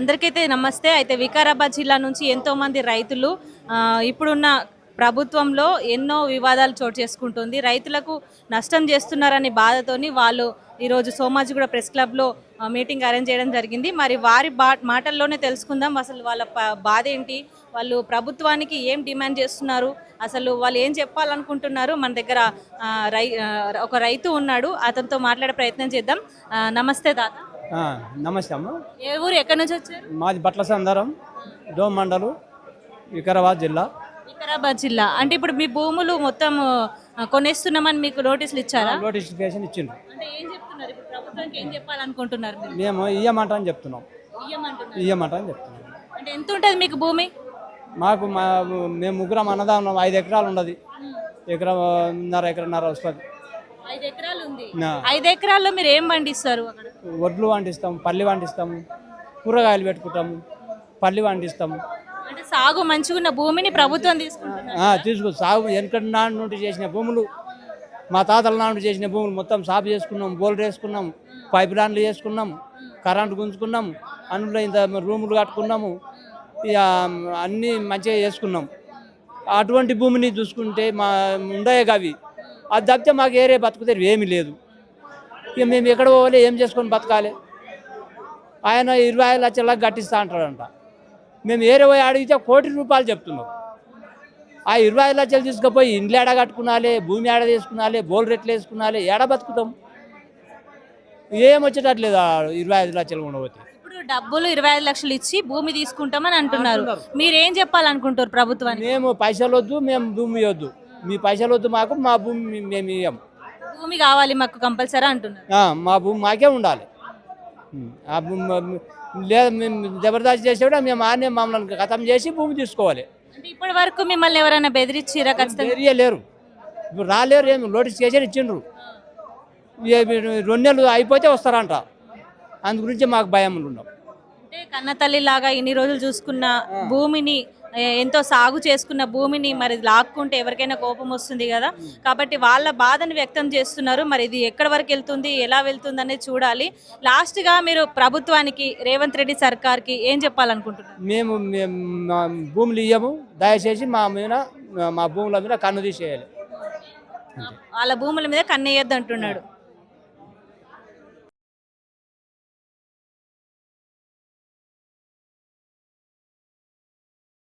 అందరికైతే నమస్తే. అయితే వికారాబాద్ జిల్లా నుంచి ఎంతోమంది రైతులు ఇప్పుడున్న ప్రభుత్వంలో ఎన్నో వివాదాలు చోటు చేసుకుంటుంది. రైతులకు నష్టం చేస్తున్నారనే బాధతోని వాళ్ళు ఈరోజు సోమాజిగూడ ప్రెస్ క్లబ్లో మీటింగ్ అరేంజ్ చేయడం జరిగింది. మరి వారి మాటల్లోనే తెలుసుకుందాం అసలు వాళ్ళ బాధ ఏంటి, వాళ్ళు ప్రభుత్వానికి ఏం డిమాండ్ చేస్తున్నారు, అసలు వాళ్ళు ఏం చెప్పాలనుకుంటున్నారు. మన దగ్గర ఒక రైతు ఉన్నాడు, అతనితో మాట్లాడే ప్రయత్నం చేద్దాం. నమస్తే తాత. నమస్తే అమ్మ. ఏ ఊరు, ఎక్కడి నుంచి వచ్చారు? మాది బట్ల సందరం, డోమ్ మండలు, వికారాబాద్ జిల్లా. వికారాబాద్ జిల్లా అంటే ఇప్పుడు మీ భూములు మొత్తం కొనేస్తున్నామని మీకు నోటీసులు ఇచ్చారా? నోటిఫికేషన్ ఇచ్చిండ్రు. అంటే ఏం చెప్తున్నారు ఇప్పుడు ప్రభుత్వానికి, ఏం చెప్పాలనుకుంటున్నారు మీరు? మేము ఇయ్యమంటారని చెప్తున్నాం. ఇయ్యమంటారని చెప్తున్నాం. అంటే ఎంత ఉంటుంది మీకు భూమి? మాకు మేము ముగ్గురం అన్నదానం 5 ఎకరాలు ఉండదు. ఎకరన్నర వస్తుంది. 5 ఎకరాలు ఉంది. 5 ఎకరాల్లో మీరు ఏం పండిస్తారు? వడ్లు పండిస్తాం, పల్లి పండిస్తాము, కూరగాయలు పెట్టుకుంటాము, పల్లి పండిస్తాము. అంటే సాగు మంచిగా ఉన్న భూమిని ప్రభుత్వం తీసుకో సాగు వెనకటి నాటి నుండి చేసిన భూములు, మా తాతల నాటి చేసిన భూములు మొత్తం సాగు చేసుకున్నాం, బోర్లు వేసుకున్నాం, పైప్ లైన్లు చేసుకున్నాం, కరెంటు గుంజుకున్నాం, అందులో ఇంత రూములు కట్టుకున్నాము, ఇక అన్నీ మంచిగా చేసుకున్నాం. అటువంటి భూమిని చూసుకుంటే మా ఉండే అవి అది తప్పితే మాకు ఏరే బతుకుతే ఏమీ లేదు. ఇక మేము ఎక్కడ పోవాలి, ఏం చేసుకొని బతకాలి? ఆయన 25 లక్షలకు కట్టిస్తా అంటాడంట. మేము ఏరే పోయి అడిగితే ₹1 కోటి చెప్తున్నాం. ఆ 25 లక్షలు తీసుకుపోయి ఇండ్లు ఏడ కట్టుకున్నాలి, భూమి ఏడ తీసుకున్నాలి, బోల్ రెట్లు వేసుకున్నాలి, ఏడ బతుకుతాం? ఏం వచ్చేటట్లేదు 25 లక్షలు ఉండబోతే. ఇప్పుడు డబ్బులు 25 లక్షలు ఇచ్చి భూమి తీసుకుంటామని అంటున్నారు. మీరేం చెప్పాలనుకుంటారు ప్రభుత్వానికి? మేము పైసలు వద్దు, మేము భూమి వద్దు, మీ పైసలు వద్దు, మాకు మా భూమి మేము ఇవ్వం. భూమి కావాలి మాకు కంపల్సరీ అంటున్నారు. మా భూమి మాకే ఉండాలి. ఆ భూమి లేదు, మేము జబర్దస్త్ చేసేవాడు మేము ఆనే మమ్మల్ని ఖతం చేసి భూమి తీసుకోవాలి. అంటే ఇప్పటి వరకు మిమ్మల్ని ఎవరైనా బెదిరించిరా? ఖచ్చితంగా లేరు, ఇప్పుడు రాలేరు. ఏమి నోటిఫికేషన్ ఇచ్చిండ్రు, 2 నెలలు అయిపోతే వస్తారంట. అందు గురించి మాకు భయం ఉన్నాం. అంటే కన్నతల్లి లాగా ఇన్ని రోజులు చూసుకున్న భూమిని, ఎంతో సాగు చేసుకున్న భూమిని మరి లాక్కుంటే ఎవరికైనా కోపం వస్తుంది కదా, కాబట్టి వాళ్ళ బాధను వ్యక్తం చేస్తున్నారు. మరి ఇది ఎక్కడి వరకు వెళ్తుంది, ఎలా వెళ్తుంది అనేది చూడాలి. లాస్ట్గా మీరు ప్రభుత్వానికి, రేవంత్ రెడ్డి సర్కార్కి ఏం చెప్పాలనుకుంటున్నారు? మేము భూములు ఇయ్యము, దయచేసి మా భూముల మీద కన్ను తీసేయాలి. వాళ్ళ భూముల మీద కన్నేయద్దు అంటున్నాడు.